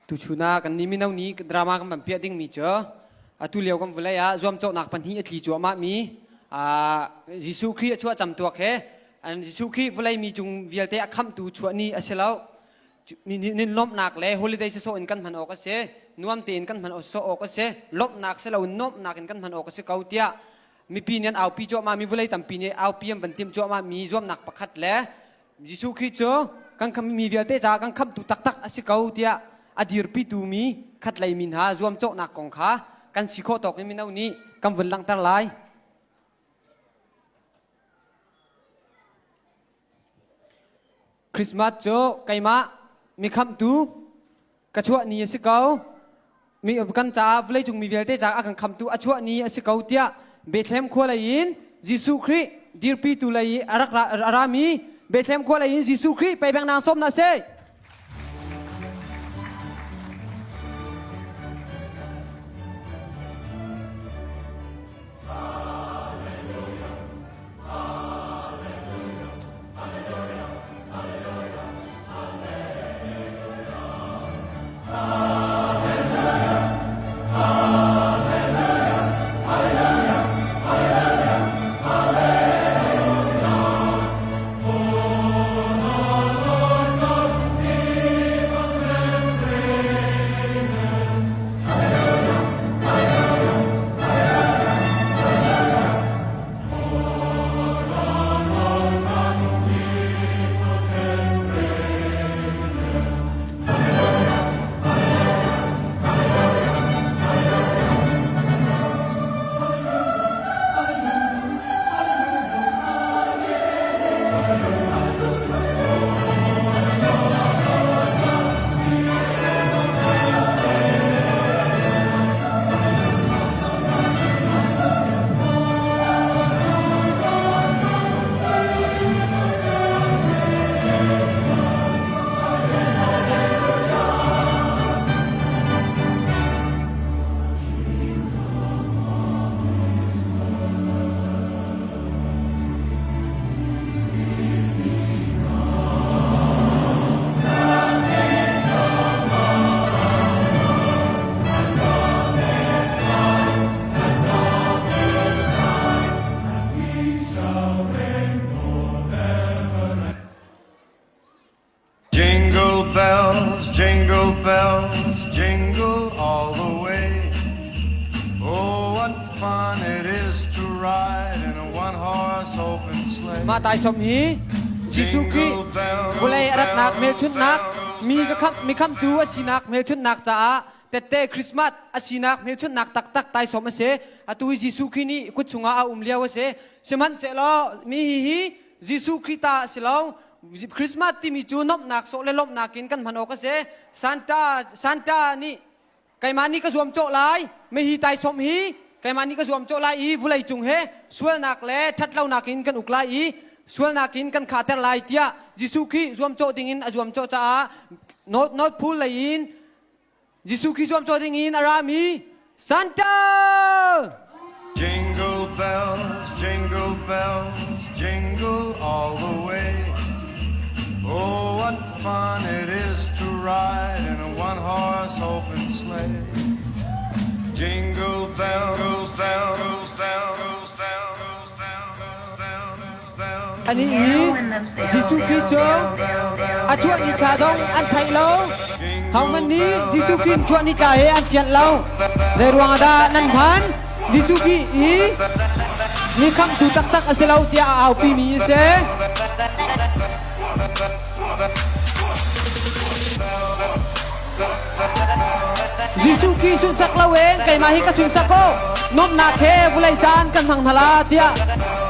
tu chuna kan ni mi nau ni drama kan ban pia ding mi cho tu leo kan vulai ya zom chok nak pan hi atli chu ma mi Jisu Kri chua cham tuak he an Jisu Kri vulai mi chung vialte akham tu chua ni aselau nin lom nak le holiday se so in kan man ok se nuam te in kan man so ok se lop nak se lo nop nak in kan man ok se kautia mi pi nian au pi cho ma mi vulai tam pi ne au pi am ban tim cho ma mi zom nak pakhat le Jisu Kri cho kan kham mi vialte cha kan kham tu tak tak ase kautia adir pi tu mi khat lai min ha zom cho nak kong kha kan sikho tok ni mi nau ni kam vun lang tar lai Christmas cho kai ma mi kham tu ka chua ni ase kau mi kan cha vlei chung mi velte cha akan kham tu a chua ni ase kau tia Bethlehem khwala in Jisu Kri dir pi tu lai arak arami Bethlehem khwala in Jisu Kri pai bang nang som na se Jingle bells, jingle all the way. Oh, what fun it is to ride in a one-horse open sleigh. มาตายสมฮีจิสุกิบุเลยรัตนักเมลชุนนักมีก็ครับมีคำดูว่าสีนักเมลชุนนักจ้าแต่เตคริสต์มาสอาสีนักเมลชุนนักตักตักตายสมเสอตุยจิสุกินี่กุศลอาเลียวเสสมันเสล้อมีฮีจิสุคริตาเสล้อคริสต์มาสที่มีจูนบนักโซเลลบนักกินกันพันโอกเสซานตานี่ไก่มานี่ก็สวมโจลายไม่ฮีตายสมฮีไก่มานี่ก็สวมโจลายอีบุเลยจุงเฮสวลนักเล่ทัดเล่านักกินกันอุกลายอีสวลนักกินกันขาดแต่ลายเตียจิสุคีสวมโจดิ่งสวมโจจ้าโนดพูดเลยอินจิสุคีสวมโจดิ่งอารามีซานตา Jingle bells, jingle bells, jingle all the way. Oh, what fun it is to ride in a one-horse open sleigh. Jingle bells, bells, bells, bells, bells, bells, bells. อันนี้จิสุคีโจอาชวนิกาดงอันไทยเราเฮามันนี้จิสุคีชวนิกาเฮอันเจียนเราในรวงดานันพันจิสุคีอีมีคำสุตักตักอาเซลาเตียเอาปีมีเสจิสุคีสุนสักละเวงไก่มาฮิกสุนสักโกนบนาเคบุไลจานกันพังทลาเตีย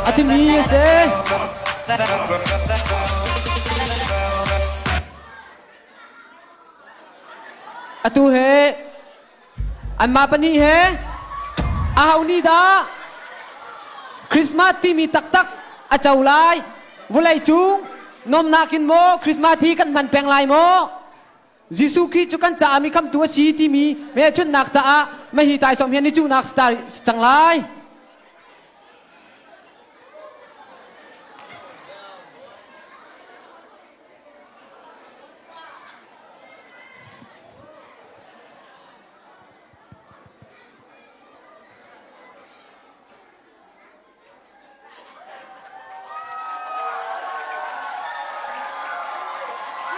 อาทิมีเสอตุเฮอันมาปนีเฮอาหานีดาคริสต์มาสที่มีตักตักอาเจ้าลายวุไลจุงนมนากินโมคริสต์มาสที่กันมันแปลงลายโมจิสุคีจุกันจะมีคำตัวชีที่มีเมื่อชุดนักจะไม่หิตายสมเฮียนิจุนักสตาร์จังลาย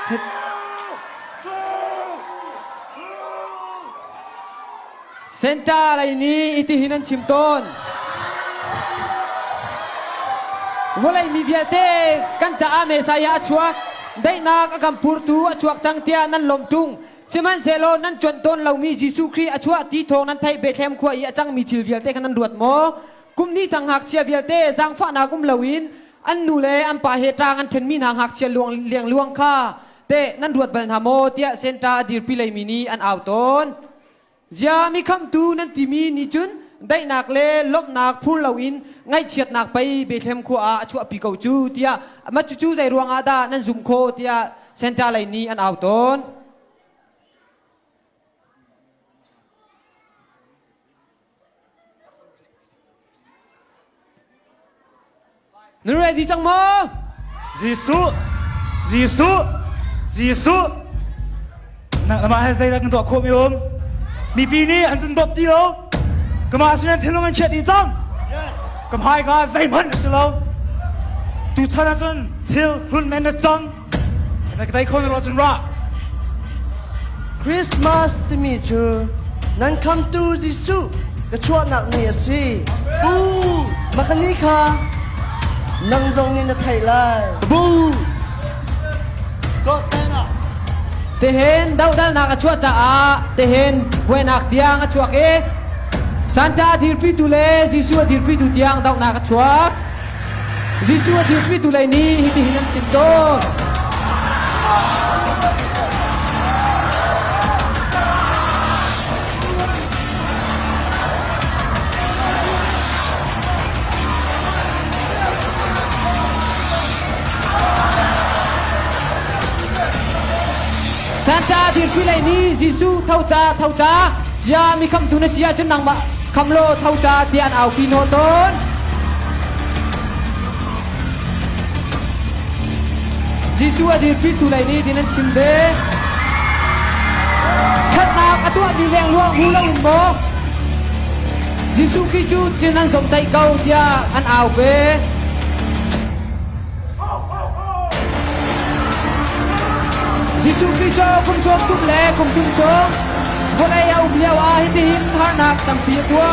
เซนตาอะไรนี้อิติหินันชิมต้นวันไรมีเดียเตกันจะอาเมสายาชวกได้นักกัมพูร์ตูชวกจังเตียนั่นลมตุงสิมันเซโลนั่นจวนต้นเรามีจิสุครีชวกที่ทองนั้นไทยเบเทมขวายจังมีทิลเวียเตกันนั้นรวดโมกุมนี้ทางหักเชียเวียเตจังฟ้านากุมลวินอันนูเลอันป่าเหตรางอันเทนมีนางหักเชียลวงเลียงลวงข้าเตนั่นรวดบันธโมเตียเซนตาดิรปิเลมินีอันเอาต้นยามีคำตูนั่นที่มีนิจุนได้หนักเลลบหนักพูดเหล่าอินไงเฉียดหนักไปเบเทมขวาชัวปีเกาจูเตียมาจูใจรวงอาดานั่นซุมโคเตียเซนตาไรนี้อันเอาต้นนึกเรดีจังโมจีสุนักมาให้ใจรักกันตัวโคมิโอมมีปีนี้อันเป็นแบบเดียวก็มาชนะเทลงกันเช็ดอีจังก็พายก็ใจมันสิเราตูชนะจนเทลหุ่นแมนจังแต่ก็ได้คนรอจนรัก Christmas ที่มีชื่อนั้นคำตูจิสุกระชวกหนักเนี่ยสิบูมาคันนี้ค่ะนั่งตรงนี้นะไทยไลน์บูก็เซน่ะเตเห็นดาวดานักชัวจ้าเตเห็นเวนักเตียงชัวเอสันตาดิรพิตุเลจิสุดิรพิตุเตียงดาวนักชัวจิสุดิรพิตุเลนี้ฮิติหินันสิโตซานตาดิรพิเลนี้จิสุเท่าจ้ายามีคำตุนเชียจนนังมาคำโลเท่าจ้าเตียนเอาปีโนต้นจิสุอดิรพิตุเลนี้ดินันชิมเบชัดนักตัวมีแรงลวงหูลวินโมจิสุกิจูดินันสมไตเกาเตียอันเอาเบจิสุกิโจคุมโจคุมเล่คุมจุมโจคนไอ้เอาเบียวหินหินหานักจำปีตัว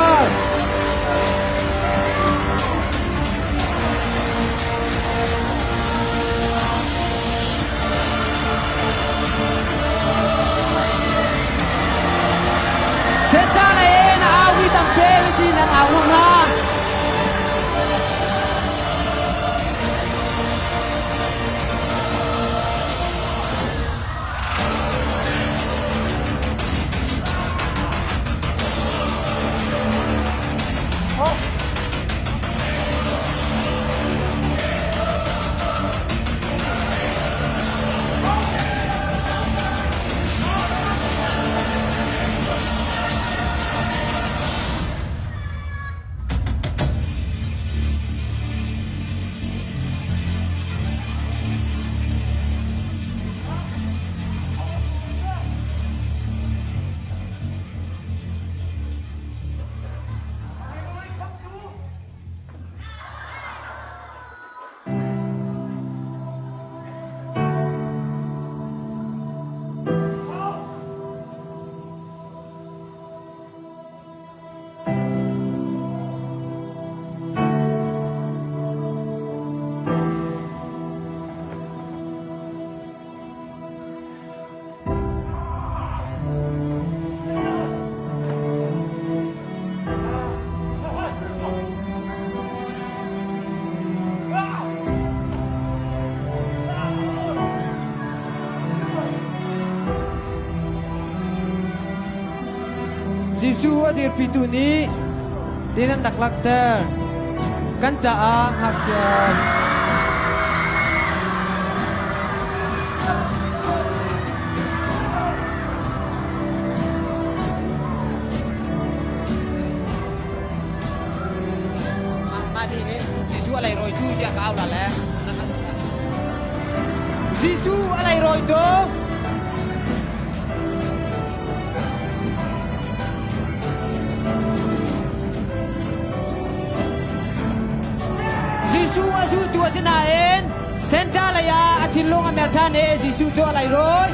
เซตาเลนะอาวิตัมเพวิธีนังอาวุธนะจิสุอดิรพิตุนี้ดินันดักลักเตอร์กันจะอาหักเชียมาดีนี้จิสุอะไรโรยจูจะก้าวละแล้วจิสุอะไรโรยตัวจิสุอาจุตัวชนะเอง เซนตาเลยาอาทิตย์ลงอเมริกันเอจิสุโจอะไรร้อย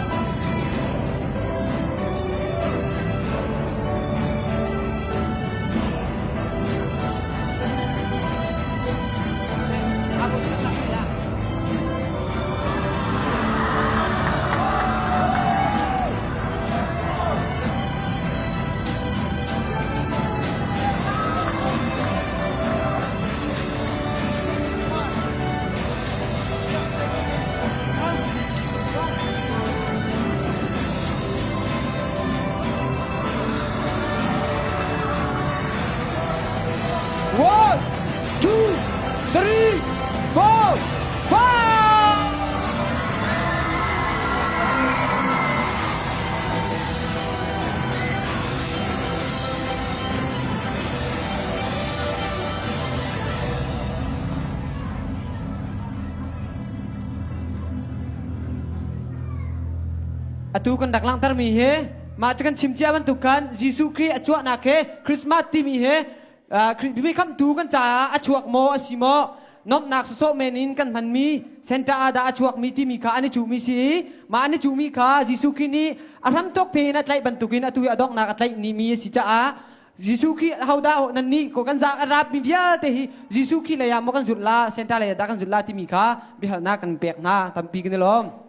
1 2 3 4 5atu kan dak lang tar mi he ma chakan chimchia ban tukan Jesu Christ achwa na ke Christmas ti mi he mi kam tu kan cha achwak mo asimo nop nak so menin kan man mi senta ada achwak mi ti mi kha ani chu mi si ma ani chu mi kha Jesu Christ ni aram tok te na tlai ban tukin atu adok nak atlai ni mi si cha a Jesu Christ hauda nan ni ko kan za arab mi bia te hi Jesu Christ la ya mo kan zut la senta la ya da kan zut la ti mi kha bi hal na kan pek na tam pi kan lom